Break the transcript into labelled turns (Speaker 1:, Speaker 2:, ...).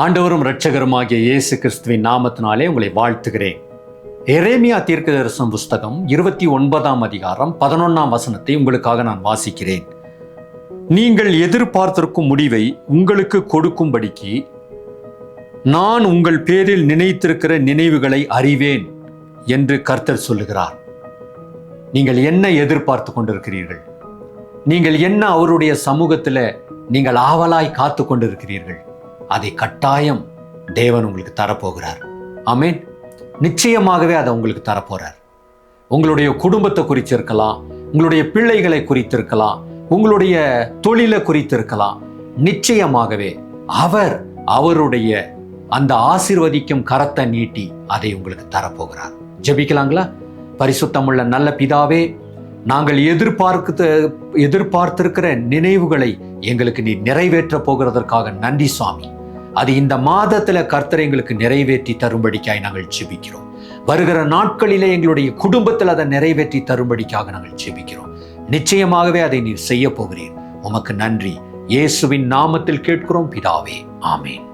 Speaker 1: ஆண்டவரும் இரட்சகருமாகிய இயேசு கிறிஸ்துவின் நாமத்தினாலே உங்களை வாழ்த்துகிறேன். எரேமியா தீர்க்கதரிசன புஸ்தகம் 29ஆம் அதிகாரம் 11ஆம் வசனத்தை உங்களுக்காக நான் வாசிக்கிறேன். நீங்கள் எதிர்பார்த்திருக்கும் முடிவை உங்களுக்கு கொடுக்கும்படிக்கு நான் உங்கள் பேரில் நினைத்திருக்கிற நினைவுகளை அறிவேன் என்று கர்த்தர் சொல்லுகிறார். நீங்கள் என்ன எதிர்பார்த்து கொண்டிருக்கிறீர்கள்? நீங்கள் என்ன அவருடைய சமூகத்தில் நீங்கள் ஆவலாய் காத்து கொண்டிருக்கிறீர்கள்? அதை கட்டாயம் தேவன் உங்களுக்கு தரப்போகிறார். ஆமென். நிச்சயமாகவே அதை உங்களுக்கு தரப்போறார். உங்களுடைய குடும்பத்தை குறித்திருக்கலாம், உங்களுடைய பிள்ளைகளை குறித்திருக்கலாம், உங்களுடைய தொழிலை குறித்திருக்கலாம். நிச்சயமாகவே அவர் அவருடைய அந்த ஆசீர்வதிக்கும் கரத்தை நீட்டி அதை உங்களுக்கு தரப்போகிறார். ஜெபிக்கலாங்களா? பரிசுத்தமுள்ள நல்ல பிதாவே, நாங்கள் எதிர்பார்த்திருக்கிற நினைவுகளை எங்களுக்கு நீ நிறைவேற்ற போகிறதற்காக நன்றி சுவாமி. அது இந்த மாதத்துல கர்த்தர் எங்களுக்கு நிறைவேற்றி தரும்படிக்காய் நாங்கள் ஜெபிக்கிறோம். வருகிற நாட்களிலே எங்களுடைய குடும்பத்தில் அதை நிறைவேற்றி தரும்படிக்காக நாங்கள் ஜெபிக்கிறோம். நிச்சயமாகவே அதை நீர் செய்ய போகிறீர். உமக்கு நன்றி. இயேசுவின் நாமத்தில் கேட்கிறோம் பிதாவே. ஆமேன்.